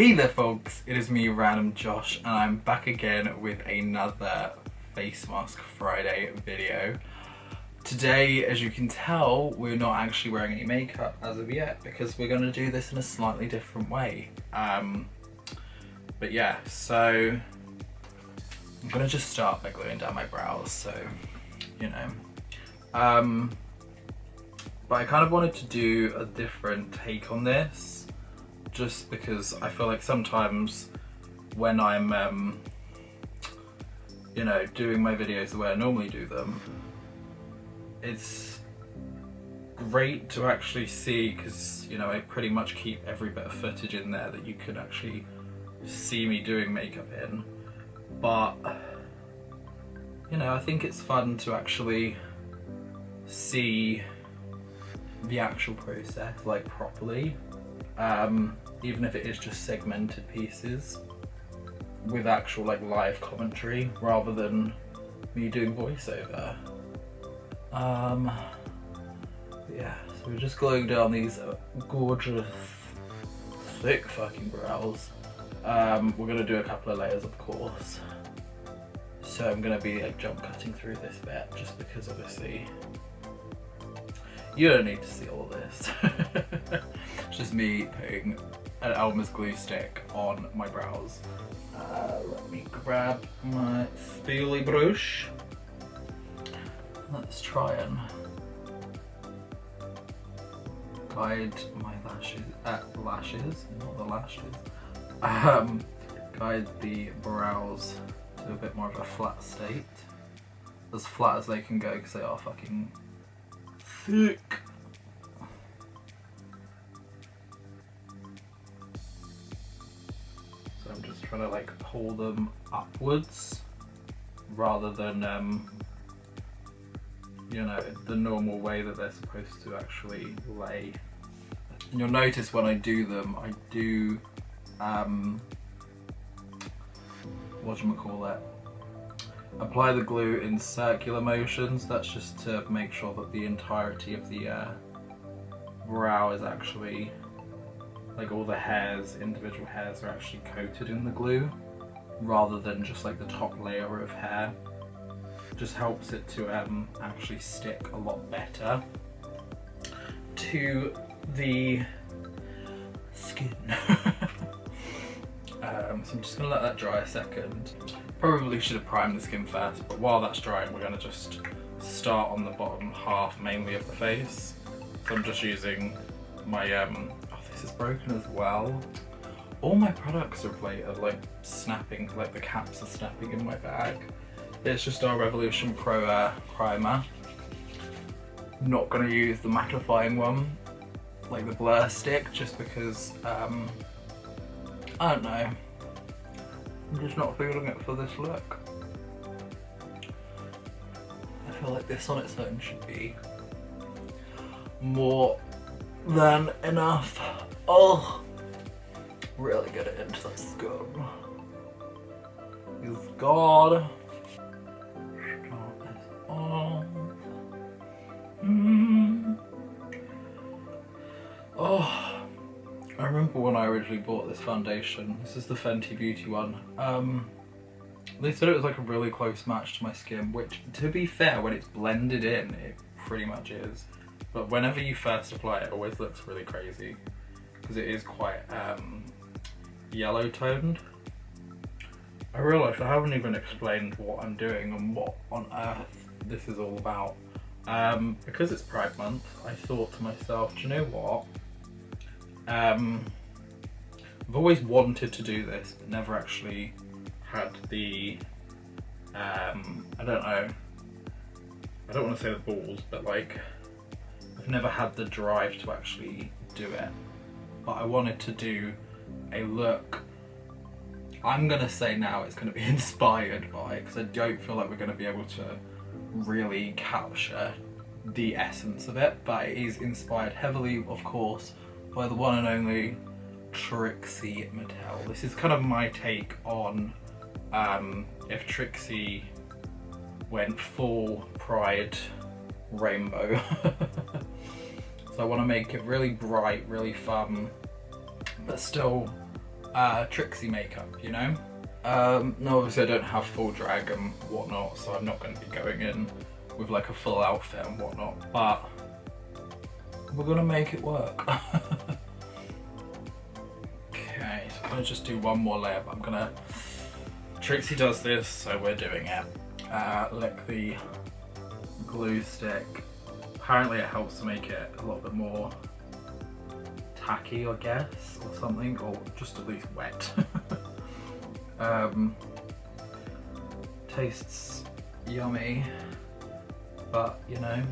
Hey there folks, it is me RandomJosh and I'm back again with another Face Mask Friday video. Today, as you can tell, we're not actually wearing any makeup as of yet because we're going to do this in a slightly different way. But yeah, so I'm going to just start by gluing down my brows, so you know. But I kind of wanted to do a different take on this, just because I feel like sometimes when I'm, you know, doing my videos the way I normally do them, it's great to actually see, because, you know, I pretty much keep every bit of footage in there that you could actually see me doing makeup in. But, you know, I think it's fun to actually see the actual process, like, properly. Even if it is just segmented pieces with actual like live commentary rather than me doing voiceover. Yeah, so we're just gluing down these gorgeous thick fucking brows. We're gonna do a couple of layers, of course, so I'm gonna be like jump cutting through this bit just because obviously you don't need to see all of this. It's just me putting an Elmer's glue stick on my brows. Let me grab my steely brush. Let's try and guide my lashes, not the lashes. Guide the brows to a bit more of a flat state. As flat as they can go because they are fucking thick. So I'm just trying to like pull them upwards rather than you know, the normal way that they're supposed to actually lay. And you'll notice when I do them, I do whatchamacallit, apply the glue in circular motions. That's just to make sure that the entirety of the brow is actually, like all the hairs, individual hairs are actually coated in the glue rather than just like the top layer of hair. Just helps it to actually stick a lot better to the skin. So I'm just gonna let that dry a second. Probably should have primed the skin first, but while that's drying, we're gonna just start on the bottom half mainly of the face. So I'm just using my, oh, this is broken as well. All my products are like snapping, like the caps are snapping in my bag. It's just our Revolution Pro primer. I'm not gonna use the mattifying one, like the blur stick, just because, I don't know. I'm just not feeling it for this look. I feel like this on its own should be more than enough. Oh, really get it into the skin. Is God. Start this off. Oh. I remember when I originally bought this foundation. This is the Fenty Beauty one. They said it was like a really close match to my skin, which, to be fair, when it's blended in, it pretty much is. But whenever you first apply it, it always looks really crazy because it is quite yellow toned. I realised I haven't even explained what I'm doing and what on earth this is all about. Because it's Pride Month, I thought to myself, do you know what? I've always wanted to do this, but never actually had the, I don't know, I don't want to say the balls, but like, I've never had the drive to actually do it. But I wanted to do a look, I'm going to say now it's going to be inspired by, because I don't feel like we're going to be able to really capture the essence of it, but it is inspired heavily, of course, by the one and only Trixie Mattel. This is kind of my take on if Trixie went full Pride rainbow. So I want to make it really bright, really fun, but still Trixie makeup, you know? No, obviously I don't have full drag and whatnot, so I'm not going to be going in with like a full outfit and whatnot, but we're gonna make it work. Okay, so I'm gonna just do one more layer, but I'm gonna, Trixie does this, so we're doing it. Lick the glue stick. Apparently it helps to make it a little bit more tacky, I guess, or something, or just at least wet. Tastes yummy, but you know,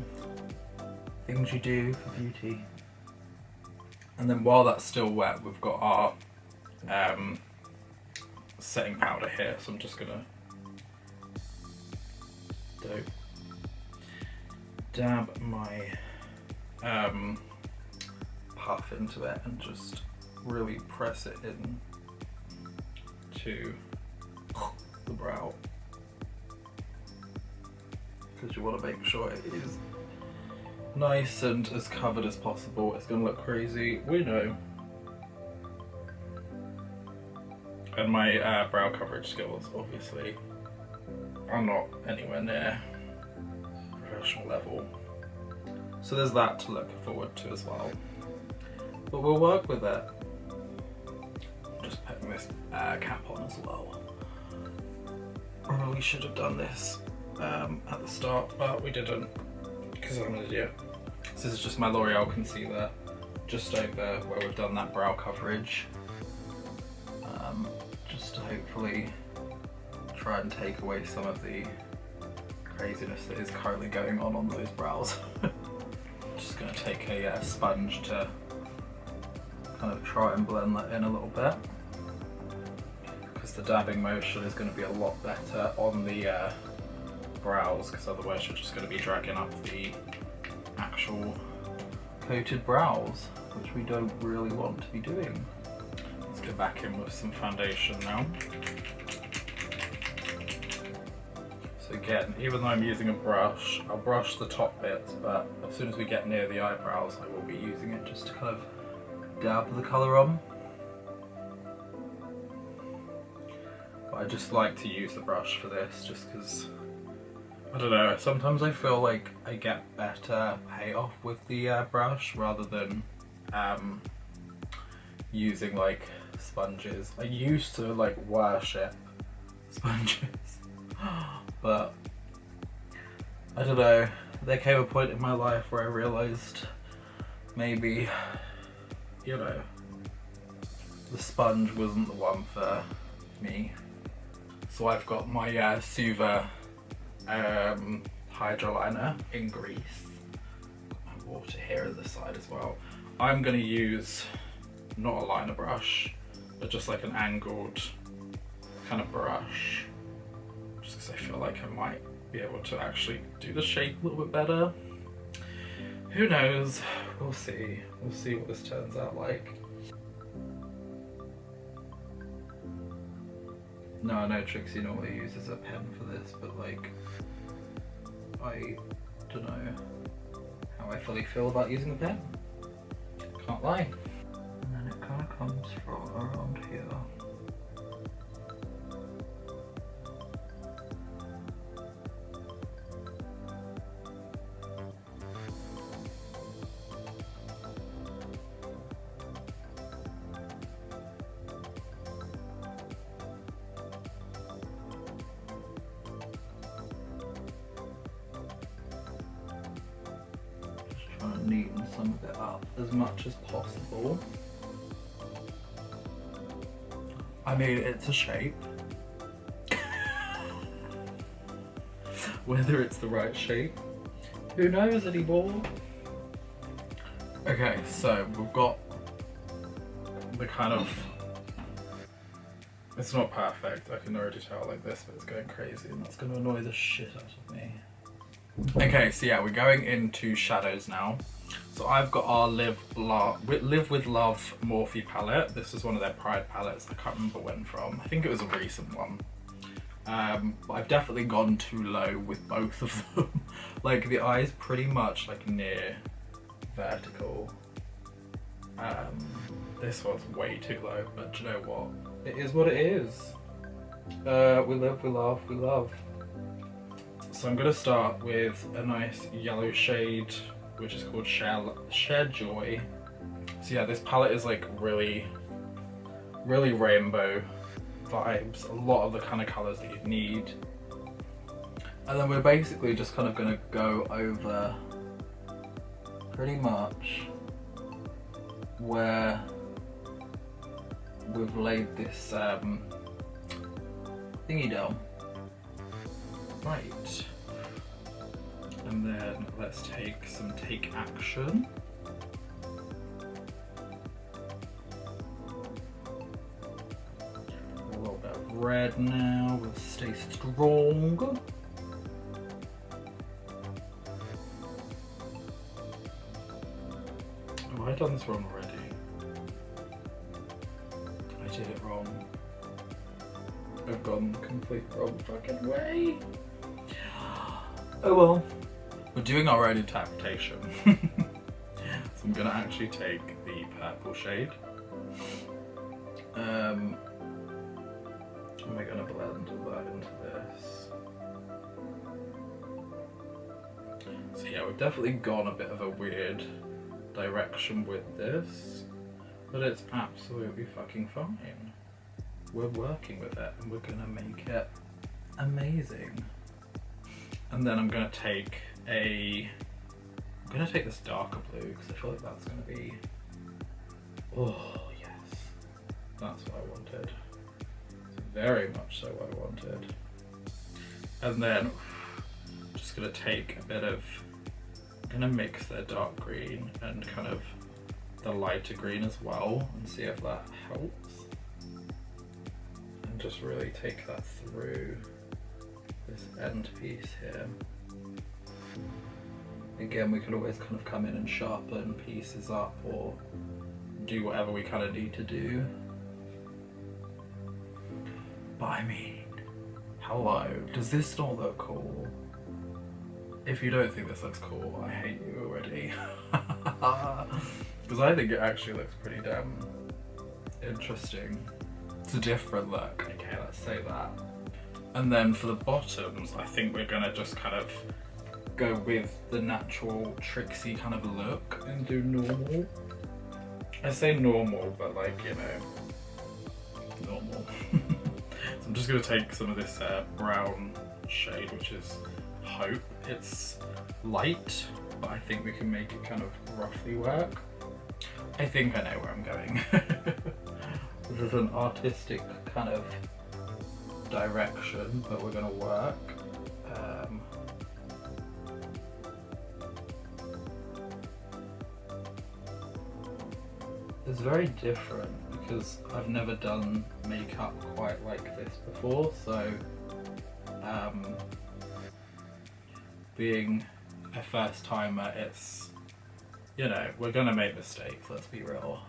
things you do for beauty. And then while that's still wet, we've got our setting powder here, so I'm just gonna dab my puff into it and just really press it in to the brow, because you want to make sure it is nice and as covered as possible. It's going to look crazy, we know. And my brow coverage skills obviously are not anywhere near professional level, so there's that to look forward to as well, but we'll work with it. Just putting this cap on as well. Probably should have done this at the start, but we didn't because I'm an idiot. So this is just my L'Oreal concealer just over where we've done that brow coverage, just to hopefully try and take away some of the craziness that is currently going on those brows. Just going to take a sponge to kind of try and blend that in a little bit, because the dabbing motion is going to be a lot better on the brows, because otherwise you're just going to be dragging up the actual coated brows, which we don't really want to be doing. Let's go back in with some foundation now. So again, even though I'm using a brush, I'll brush the top bits, but as soon as we get near the eyebrows, I will be using it just to kind of dab the colour on. But I just like to use the brush for this just because, I don't know, sometimes I feel like I get better payoff with the brush rather than using like sponges. I used to like worship sponges, but I don't know, there came a point in my life where I realised maybe, you know, the sponge wasn't the one for me. So I've got my Suva hydroliner in grease. Got my water here at the side as well. I'm going to use not a liner brush, but just like an angled kind of brush, just because I feel like I might be able to actually do the shape a little bit better. Who knows? We'll see. We'll see what this turns out like. No, I know Trixie normally uses a pen for this, but like, I don't know how I fully feel about using a pen. Can't lie. And then it kind of comes from around here. Trying to neaten some of it up as much as possible. I mean, it's a shape. Whether it's the right shape, who knows anymore? Okay, so we've got the kind of, it's not perfect, I can already tell like this, but it's going crazy and that's going to annoy the shit out of me. Okay, so yeah, we're going into shadows now. So I've got our Live with Love Morphe palette. This is one of their Pride palettes. I can't remember when from. I think it was a recent one. But I've definitely gone too low with both of them. Like the eye's pretty much like near vertical. This one's way too low, but do you know what? It is what it is. We live, we laugh, we love. So I'm going to start with a nice yellow shade, which is called Share Joy. So yeah, this palette is like really rainbow vibes, a lot of the kind of colours that you'd need. And then we're basically just kind of going to go over pretty much where we've laid this thingy down. Right. And then let's take some Take Action. A little bit of red now, we'll stay strong. Oh, I've done this wrong already. I did it wrong. I've gone the complete wrong fucking way. Oh well. We're doing our own interpretation. So I'm gonna actually take the purple shade. And we're gonna blend that into this. So yeah, we've definitely gone a bit of a weird direction with this, but it's absolutely fucking fine. We're working with it and we're gonna make it amazing. And then I'm gonna take this darker blue because I feel like that's gonna be, oh yes, that's what I wanted. It's very much so what I wanted. And then just gonna take a bit of, I'm gonna mix their dark green and kind of the lighter green as well and see if that helps. And just really take that through this end piece here. Again, we could always kind of come in and sharpen pieces up or do whatever we kind of need to do. But I mean, hello, does this not look cool? If you don't think this looks cool, I hate you already. Because I think it actually looks pretty damn interesting. It's a different look, okay, let's say that. And then for the bottoms, I think we're gonna just kind of go with the natural Trixie kind of look and do normal. I say normal, but like, you know, normal. So I'm just gonna take some of this brown shade, which is Hope. It's light, but I think we can make it kind of roughly work. I think I know where I'm going. This is an artistic kind of direction, but we're gonna work. It's very different because I've never done makeup quite like this before, so being a first timer, it's, you know, we're gonna make mistakes, let's be real.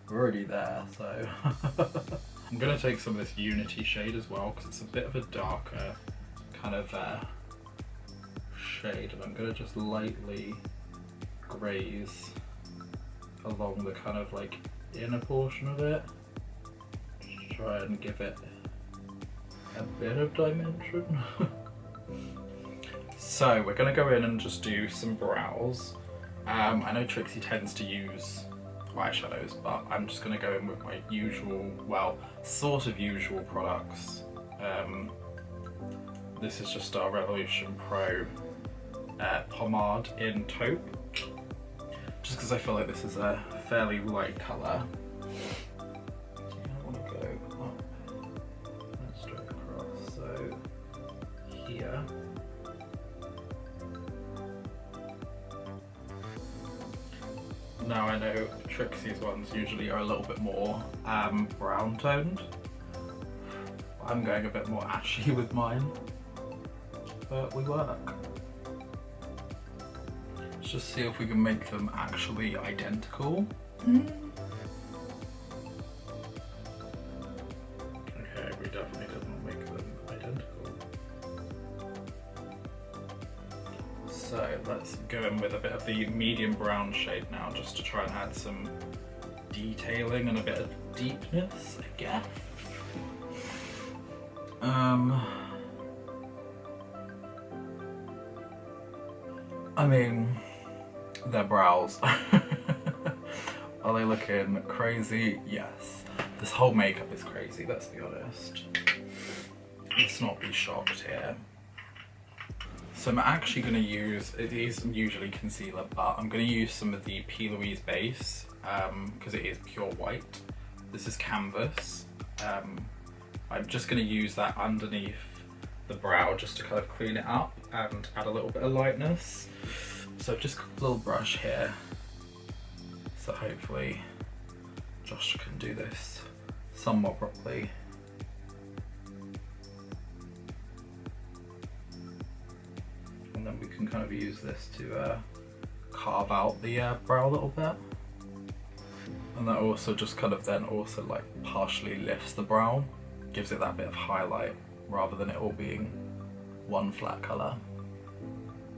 We're already there, so. I'm gonna take some of this Unity shade as well because it's a bit of a darker kind of shade, and I'm gonna just lightly graze along the kind of like inner portion of it. Just try and give it a bit of dimension. So we're gonna go in and just do some brows. I know Trixie tends to use eyeshadows, but I'm just gonna go in with my usual, well, sort of usual products. This is just our Revolution Pro pomade in taupe, just because I feel like this is a fairly light colour. I want to go up and straight across, so here. Now I know Trixie's ones usually are a little bit more brown toned. I'm going a bit more ashy with mine, but we work. Let's just see if we can make them actually identical. Okay, we definitely didn't make them identical. So let's go in with a bit of the medium brown shade now, just to try and add some detailing and a bit of deepness, I guess. I mean, their brows. Are they looking crazy? Yes. This whole makeup is crazy, let's be honest. Let's not be shocked here. So I'm actually going to use, it is usually concealer, but I'm going to use some of the P. Louise base because it is pure white. This is Canvas. I'm just going to use that underneath the brow just to kind of clean it up and add a little bit of lightness. So I've just got a little brush here. So hopefully Josh can do this somewhat properly. And then we can kind of use this to carve out the brow a little bit. And that also just kind of then also like partially lifts the brow, gives it that bit of highlight rather than it all being one flat colour.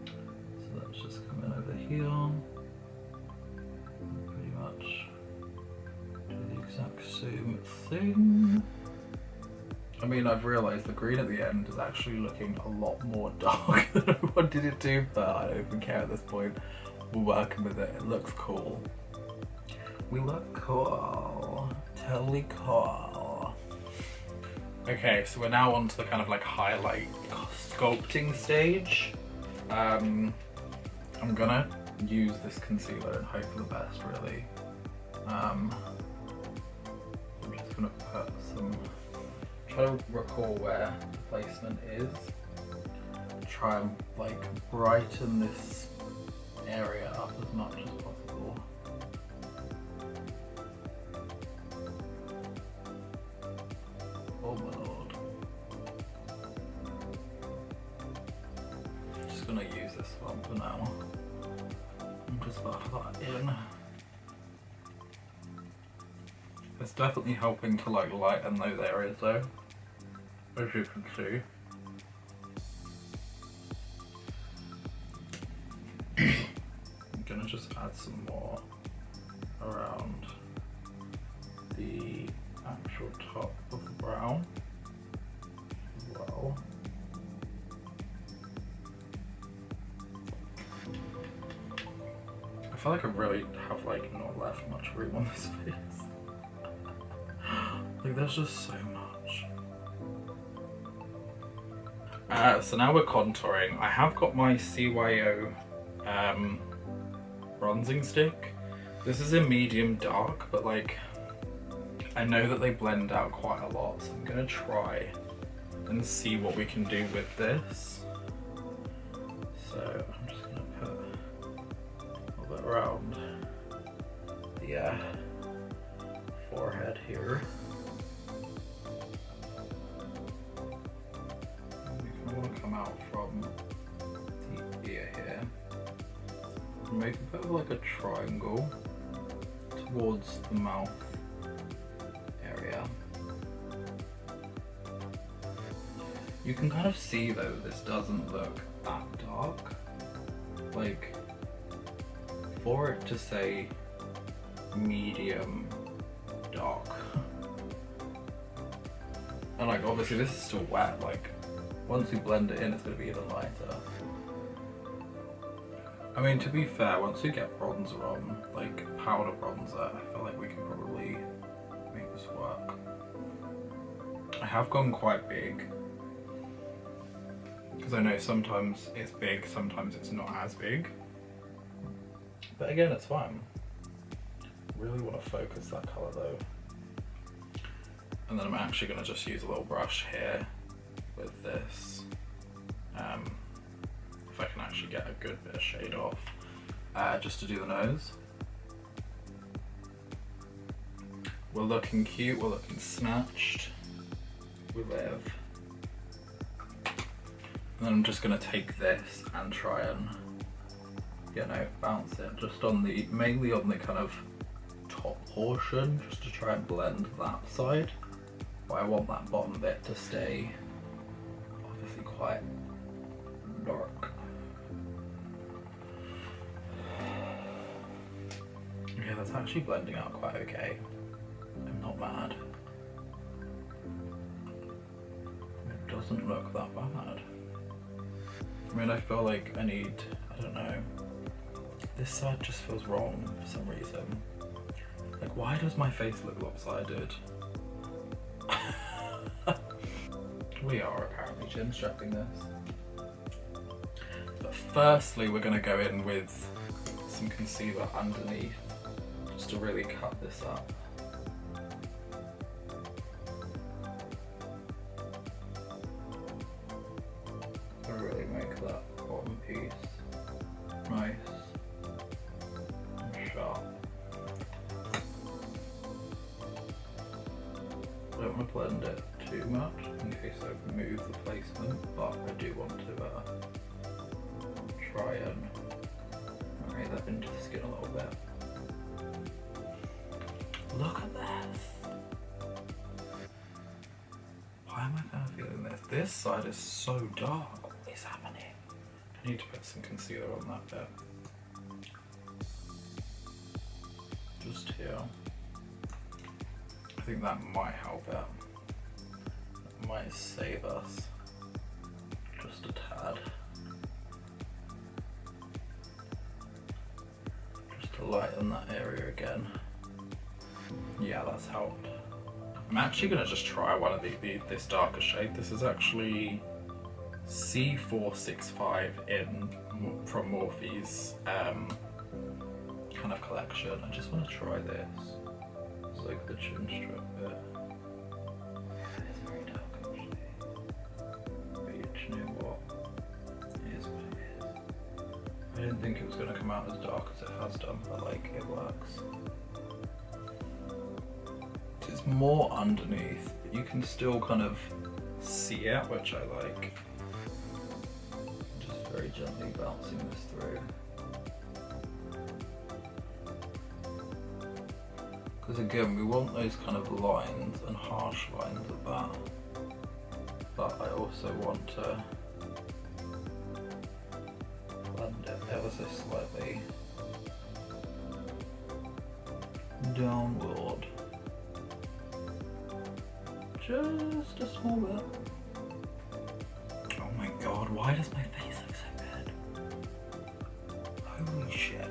So let's just come in over here. Pretty much do the exact same thing. I mean, I've realised the green at the end is actually looking a lot more dark than I wanted it to, but I don't even care at this point. We're working with it, it looks cool. We look cool, totally cool. Okay, so we're now on to the kind of like highlight sculpting stage. I'm gonna use this concealer and hope for the best, really. I'm just gonna put some, try to recall where the placement is. Try and like brighten this area up as much as possible. Oh my lord. Just gonna use this one for now. I'm just buff that in. It's definitely helping to like lighten those areas though, as you can see. I'm gonna just add some more around the actual top of the brow as well. I feel like I really have like not left much room on this face. Like there's just so much. So now we're contouring. I have got my CYO bronzing stick. This is in medium dark, but like I know that they blend out quite a lot, so I'm gonna try and see what we can do with this. So I'm just gonna put a little bit around the forehead here. I want to come out from the ear here and make a bit of like a triangle towards the mouth area. You can kind of see though this doesn't look that dark. Like for it to say medium dark, and like obviously this is still wet, like once we blend it in it's going to be even lighter. I mean, to be fair, once we get bronzer on, like powder bronzer, I feel like we can probably make this work. I have gone quite big because I know sometimes it's big, sometimes it's not as big, but again it's fine. Really want to focus that colour though. And then I'm actually going to just use a little brush here with this, if I can actually get a good bit of shade off, just to do the nose. We're looking cute, we're looking snatched, we live. And then I'm just going to take this and try and, you know, bounce it just on the, mainly on the kind of top portion, just to try and blend that side. But I want that bottom bit to stay obviously quite dark. Yeah, that's actually blending out quite okay. I'm not mad. It doesn't look that bad. I mean, I feel like I need, I don't know, this side just feels wrong for some reason. Like, why does my face look lopsided? We are apparently chin strapping this. But firstly, we're gonna go in with some concealer underneath, just to really cut this up. To really make that bottom piece nice and sharp. I don't want to blend it too much in case I move the placement, but I do want to try and bring that into the skin a little bit. Look at this! Why am I kind of feeling this? This side is so dark. What is happening? I need to put some concealer on that bit. Just here. I think that might help it. That might save us just a tad. Just to lighten that area again. Yeah, that's helped. I'm actually gonna just try one of this darker shade. This is actually C465 from Morphe's kind of collection. I just want to try this. It's like the chin strap bit. It's very dark actually. But you know what? It is what it is. I didn't think it was going to come out as dark as it has done, but like, it works. It's more underneath, but you can still kind of see it, which I like. Just very gently bouncing this through. Because again, we want those kind of lines and harsh lines of that. But I also want to blend it ever so slightly downward. Just a small bit. Oh my god, why does my face look so good? Holy shit.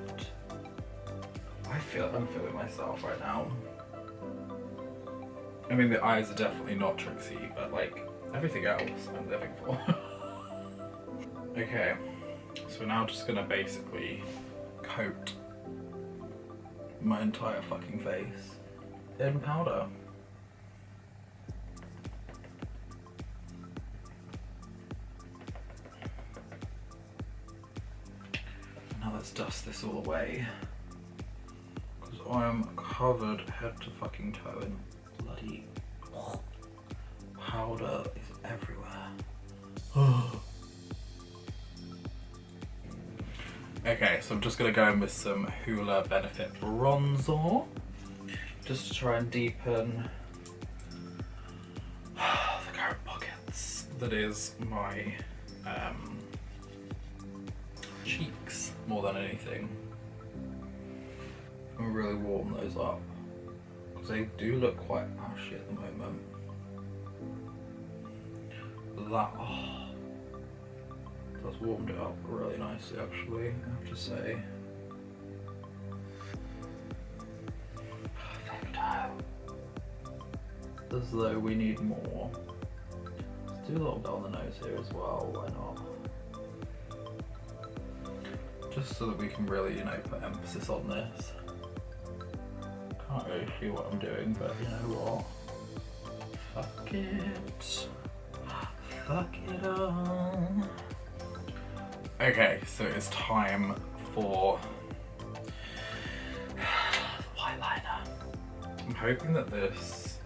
I'm feeling myself right now. I mean, the eyes are definitely not Trixie, but like everything else I'm living for. Okay, so we're now just gonna basically coat my entire fucking face in powder. Now let's dust this all away. I am covered head to fucking toe in bloody powder is everywhere. Okay, so I'm just gonna go in with some Hoola Benefit bronzer, just to try and deepen the current pockets that is my cheeks more than anything. And really warm those up because they do look quite ashy at the moment. But that, that's warmed it up really nicely actually, I have to say. Perfecto. As though we need more. Let's do a little bit on the nose here as well, why not? Just so that we can really, you know, put emphasis on this. Can't really see what I'm doing, but you know what? Fuck it. Fuck it all. Okay, so it's time for the white liner. I'm hoping that this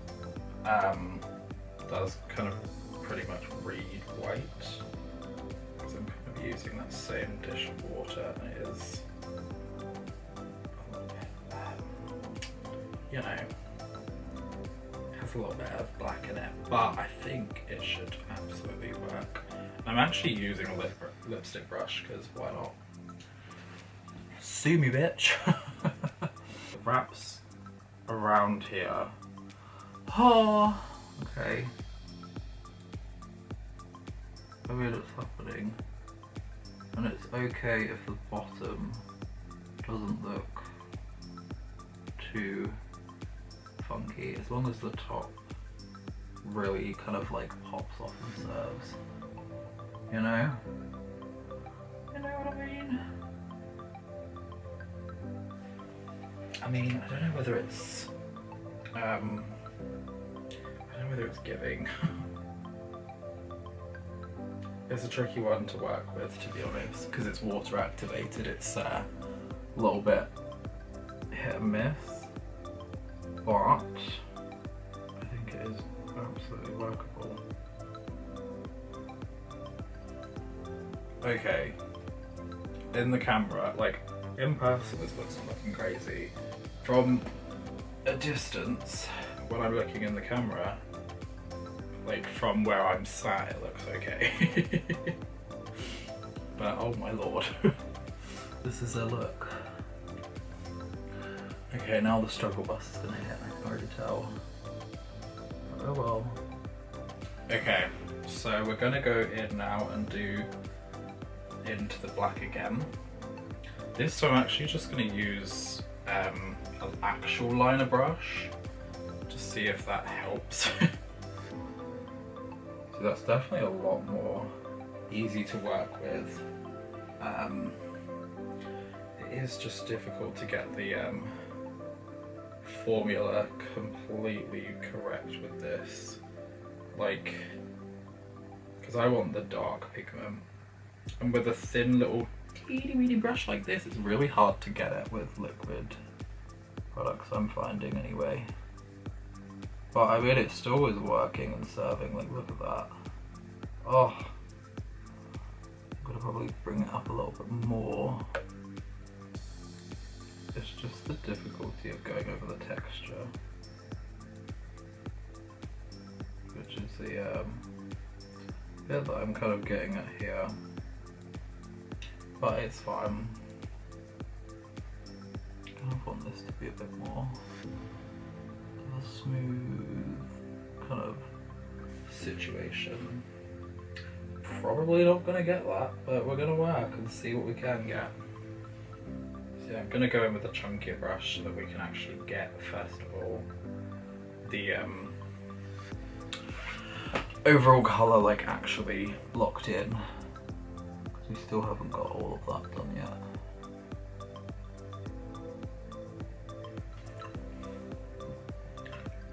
does kind of pretty much read white, because I'm kind of using that same dish of water, and it is you know, has a little bit of black in it, but I think it should absolutely work. I'm actually using a lipstick brush, because why not? Sue me, bitch. around here. Oh, okay. I mean, it's happening. And it's okay if the bottom doesn't look too funky, as long as the top really kind of like pops off and serves. You know? You know what I mean? I mean, I don't know whether it's giving. It's a tricky one to work with, to be honest, because it's water activated. It's a little bit hit and miss, but I think it is absolutely workable. Okay, in the camera, like in person, this looks fucking crazy. From a distance, when I'm looking in the camera, like from where I'm sat, it looks okay. But oh my lord, this is a look. Okay, now the struggle bus is gonna hit, I can already tell. Oh well. Okay, so we're gonna go in now and do into the black again. This time I'm actually just gonna use an actual liner brush to see if that helps. So that's definitely a lot more easy to work with. It is just difficult to get the formula completely correct with this, like, because I want the dark pigment, and with a thin little teeny weeny brush like this, it's really hard to get it with liquid products, I'm finding anyway. But I mean, it still is working and serving, like look at that. Oh, I'm gonna probably bring it up a little bit more. It's just the difficulty of going over the texture, which is the bit that I'm kind of getting at here. But it's fine. I kind of want this to be a bit more of a smooth kind of situation. Probably not gonna get that, but we're gonna work and see what we can get. So yeah, I'm gonna go in with a chunkier brush so that we can actually get, first of all, the overall colour like actually locked in, because we still haven't got all of that done yet.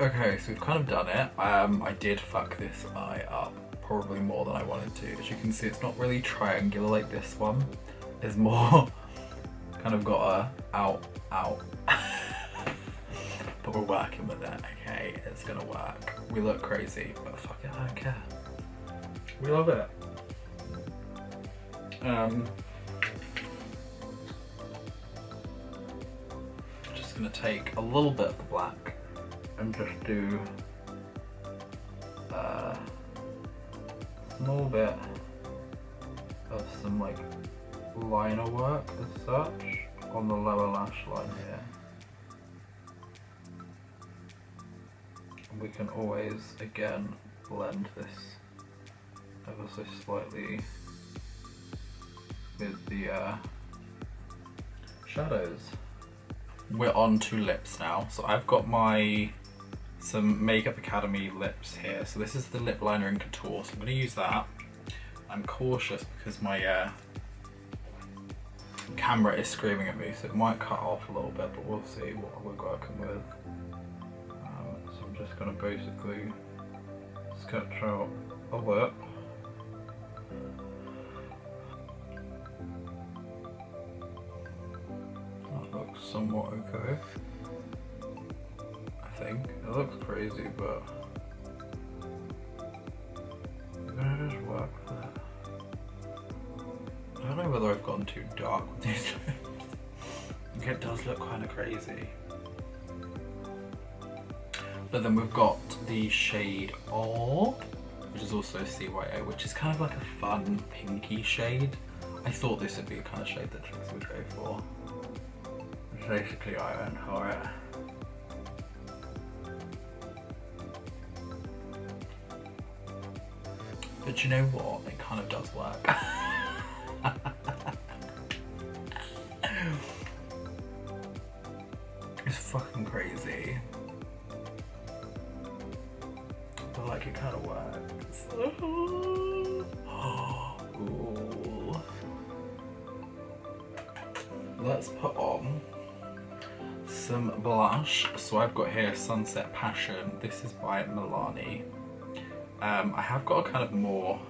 Okay, so we've kind of done it. I did fuck this eye up probably more than I wanted to. As you can see, it's not really triangular like this one. It's more kind of got a out. But we're working with it, okay? It's gonna work. We look crazy, but fuck it, I don't care. We love it. Just gonna take a little bit of the black and just do a small bit of some like liner work as such on the lower lash line here. And we can always again blend this ever so slightly with the shadows. We're on to lips now. So I've got some Makeup Academy lips here. So this is the lip liner in Couture, so I'm going to use that. I'm cautious because my camera is screaming at me, so it might cut off a little bit, but we'll see what we're working with. So I'm just going to basically sketch out a lip. That looks somewhat okay. I think. It looks crazy, but we're gonna just work with it. I don't know whether I've gone too dark with these. Okay, it does look kind of crazy. But then we've got the shade O, which is also CYO, which is kind of like a fun pinky shade. I thought this would be a kind of shade that Trixie would go for. Which basically I went for it. But you know what? It kind of does work. It's fucking crazy. But like it kind of works. Ooh. Let's put on some blush. So I've got here Sunset Passion. This is by Milani. I have got a kind of more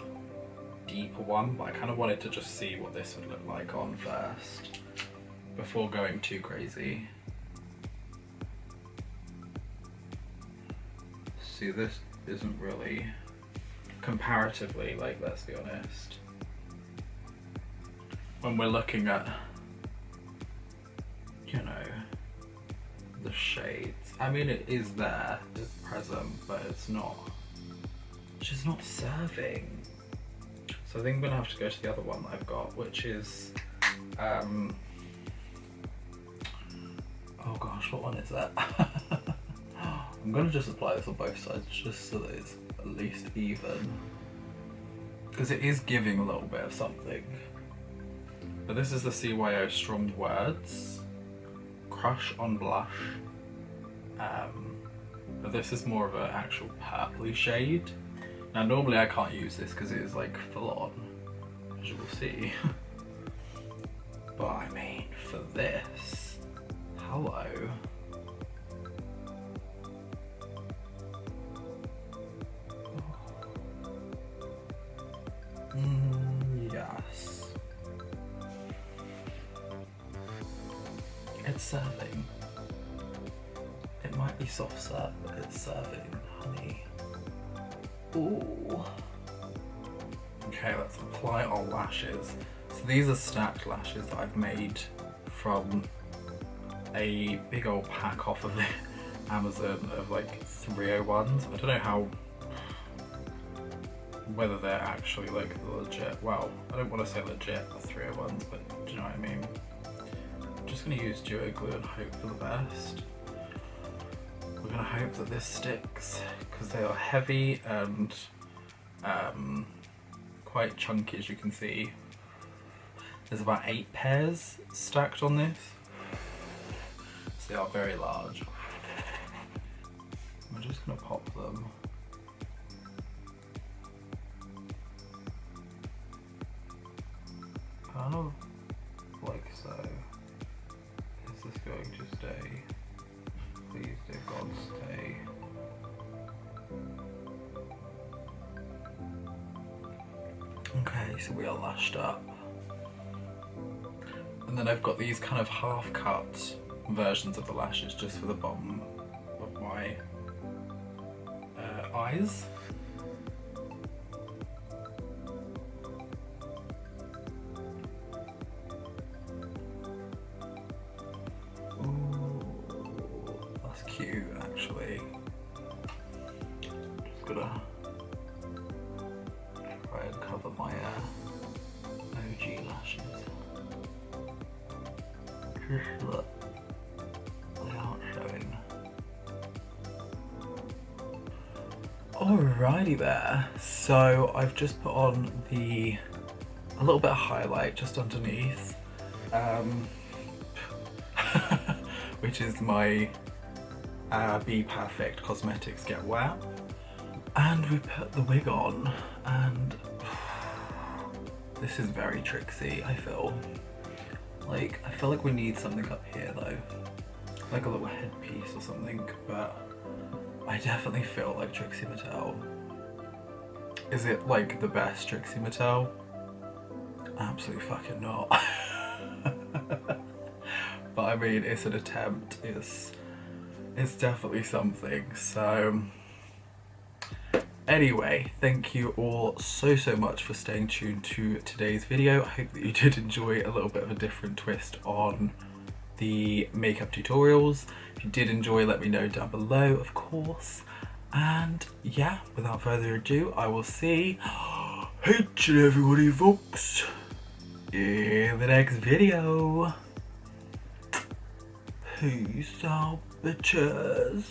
deeper one, but I kind of wanted to just see what this would look like on first before going too crazy. See, this isn't really comparatively, like, let's be honest, when we're looking at, you know, the shades. I mean, it is there, it's present, but it's just not serving. So I think I'm gonna have to go to the other one that I've got, which is, oh gosh, what one is that? I'm gonna just apply this on both sides just so that it's at least even, because it is giving a little bit of something. But this is the CYO Strong Words Crush on Blush. But this is more of an actual purpley shade. Now normally I can't use this because it is like full on, as you will see. But I mean, for this, hello. Yes. It's serving. It might be soft serve, but it's serving, honey. Ooh. Okay, let's apply our lashes. So these are stacked lashes that I've made from a big old pack off of the Amazon of like 301s. I don't know how, whether they're actually like legit. Well, I don't want to say legit, the 301s, but do you know what I mean? I'm just going to use duo glue and hope for the best. We're going to hope that this sticks because they are heavy and quite chunky, as you can see. There's about 8 pairs stacked on this, so they are very large. I'm just going to pop them. Kind of like so. Is this going to stay? Please, dear God, stay. Okay, so we are lashed up. And then I've got these kind of half-cut versions of the lashes just for the bottom of my eyes. Cute, actually. Just gonna try and cover my OG lashes. Just look, they aren't showing. Alrighty there. So I've just put on a little bit of highlight just underneath, which is my Be Perfect Cosmetics Get Wet, and we put the wig on, and this is very Trixie. I feel like we need something up here though, like a little headpiece or something, but I definitely feel like Trixie Mattel. Is it like the best Trixie Mattel? Absolutely fucking not. But I mean, it's an attempt. It's definitely something. So anyway, thank you all so much for staying tuned to today's video. I hope that you did enjoy a little bit of a different twist on the makeup tutorials. If you did enjoy, let me know down below, of course. And yeah, without further ado, I will see each and everybody, folks, in the next video. Peace out, bitches.